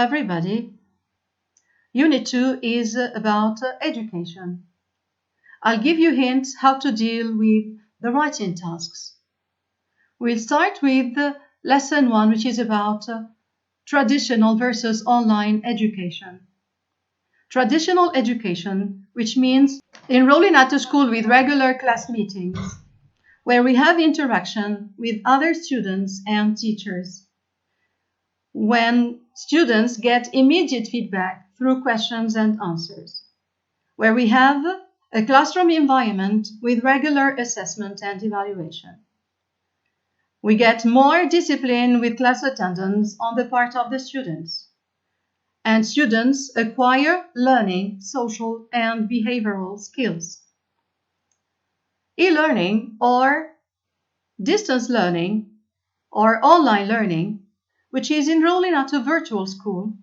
everybody. Unit 2 is about education. I'll give you hints how to deal with the writing tasks. We'll start with lesson 1, which is about traditional versus online education. Traditional education, which means enrolling at a school with regular class meetings, where we have interaction with other students and teachers, when students get immediate feedback through questions and answers, where we have a classroom environment with regular assessment and evaluation. We get more discipline with class attendance on the part of the students, and students acquire learning, social and behavioral skills. E-learning or distance learning or online learning, which is enrolling at a virtual school.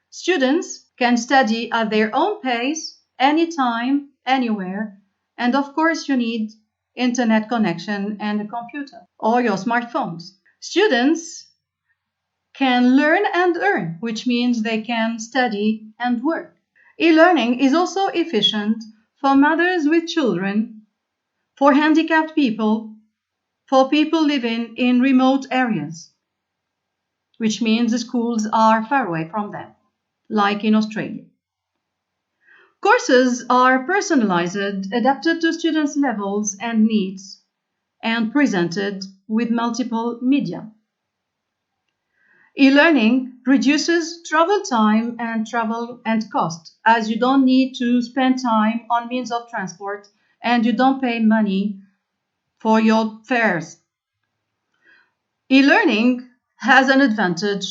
Students can study at their own pace, anytime, anywhere, and of course you need internet connection and a computer or your smartphones. Students can learn and earn, which means they can study and work. E-learning is also efficient for mothers with children, for handicapped people, for people living in remote areas, which means the schools are far away from them, like in Australia. Courses are personalized, adapted to students' levels and needs, and presented with multiple media. E-learning reduces travel time and cost, as you don't need to spend time on means of transport and you don't pay money for your fares. E-learning has an advantage,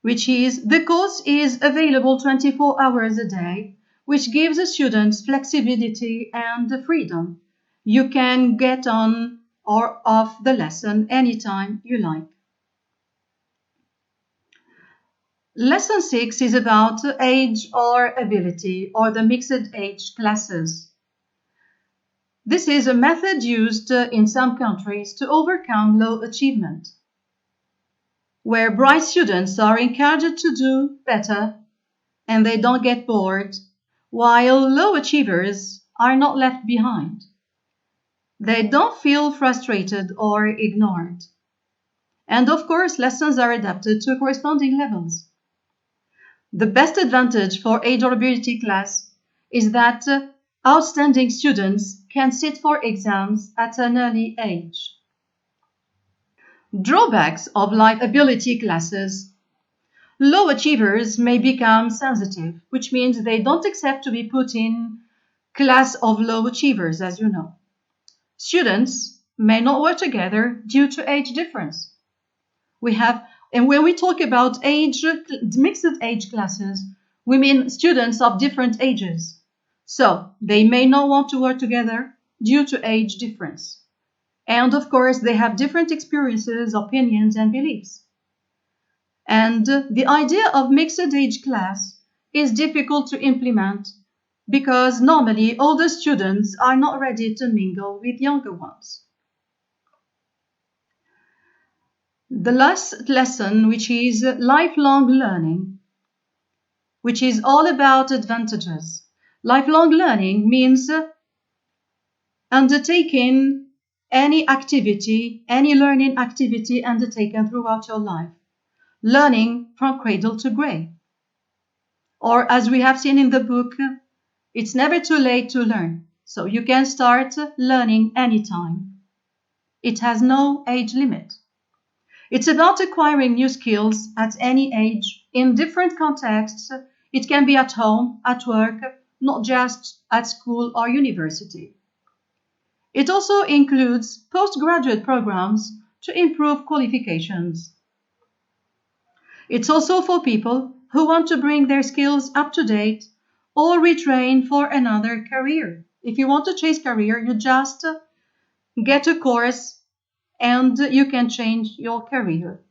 which is the course is available 24 hours a day, which gives the students flexibility and freedom. You can get on or off the lesson anytime you like. Lesson 6 is about age or ability, or the mixed age classes. This is a method used in some countries to overcome low achievement, where bright students are encouraged to do better and they don't get bored, while low achievers are not left behind. They don't feel frustrated or ignored. And of course, lessons are adapted to corresponding levels. The best advantage for age or ability class is that outstanding students can sit for exams at an early age. Drawbacks of life ability classes. Low achievers may become sensitive, which means they don't accept to be put in class of low achievers, as you know. Students may not work together due to age difference. And when we talk about mixed age classes, we mean students of different ages. So they may not want to work together due to age difference. And of course, they have different experiences, opinions, and beliefs. And the idea of mixed age class is difficult to implement because normally older students are not ready to mingle with younger ones. The last lesson, which is lifelong learning, which is all about advantages. Lifelong learning means undertaking any activity, any learning activity undertaken throughout your life. Learning from cradle to grave. Or as we have seen in the book, it's never too late to learn. So you can start learning anytime. It has no age limit. It's about acquiring new skills at any age, in different contexts. It can be at home, at work, not just at school or university. It also includes postgraduate programs to improve qualifications. It's also for people who want to bring their skills up to date or retrain for another career. If you want to change career, you just get a course and you can change your career.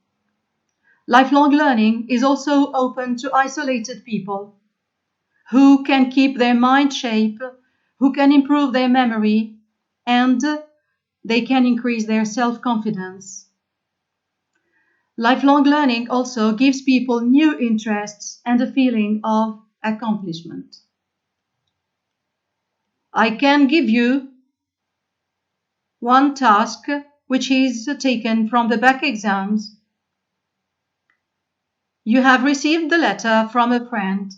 Lifelong learning is also open to isolated people who can keep their mind shape, who can improve their memory, and they can increase their self-confidence. Lifelong learning also gives people new interests and a feeling of accomplishment. I can give you one task which is taken from the back exams. You have received the letter from a friend.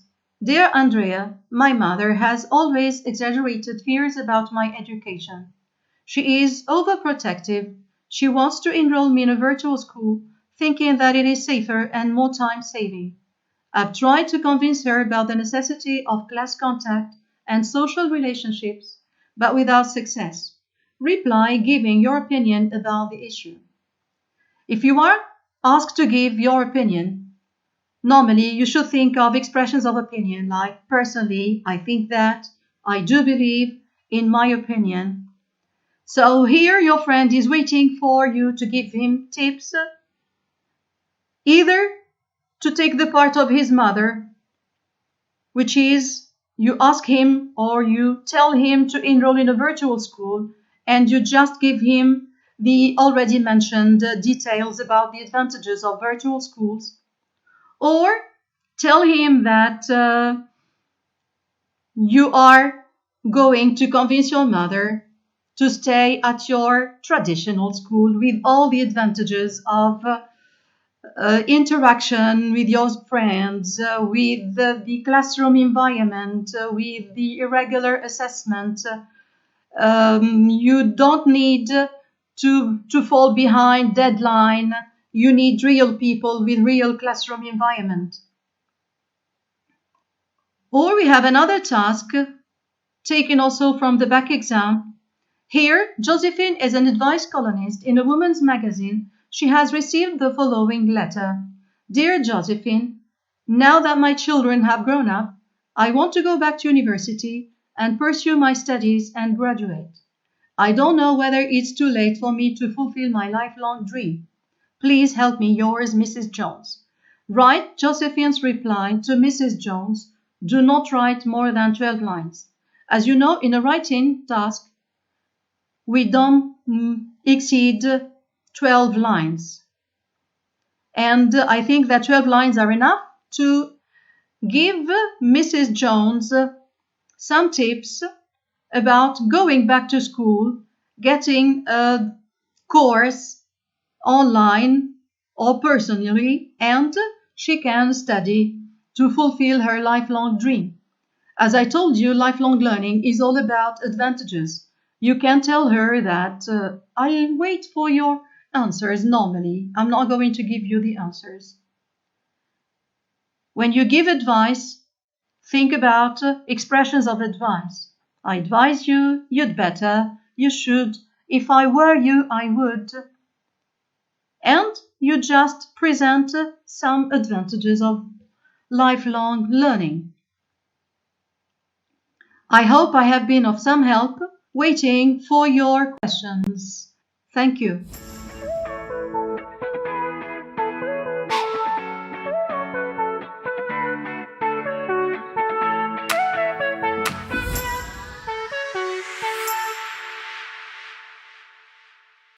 Dear Andrea, my mother has always exaggerated fears about my education. She is overprotective. She wants to enroll me in a virtual school, thinking that it is safer and more time-saving. I've tried to convince her about the necessity of class contact and social relationships, but without success. Reply giving your opinion about the issue. If you are asked to give your opinion, normally you should think of expressions of opinion like personally, I think that, I do believe, in my opinion. So here your friend is waiting for you to give him tips, either to take the part of his mother, which is you ask him or you tell him to enroll in a virtual school and you just give him the already mentioned details about the advantages of virtual schools, or tell him that you are going to convince your mother to stay at your traditional school with all the advantages of interaction with your friends, with the classroom environment, with the irregular assessment. You don't need to fall behind deadline. You need real people with real classroom environment. Or we have another task taken also from the back exam. Here, Josephine is an advice columnist in a woman's magazine. She has received the following letter. Dear Josephine, now that my children have grown up, I want to go back to university and pursue my studies and graduate. I don't know whether it's too late for me to fulfill my lifelong dream. Please help me, yours, Mrs. Jones. Write Josephine's reply to Mrs. Jones. Do not write more than 12 lines. As you know, in a writing task, we don't exceed 12 lines. And I think that 12 lines are enough to give Mrs. Jones some tips about going back to school, getting a course online or personally, and she can study to fulfill her lifelong dream. As I told you, lifelong learning is all about advantages. You can tell her that I'll wait for your answers normally. I'm not going to give you the answers. When you give advice, think about expressions of advice. I advise you, you'd better, you should, if I were you, I would. And you just present some advantages of lifelong learning. I hope I have been of some help. Waiting for your questions. Thank you.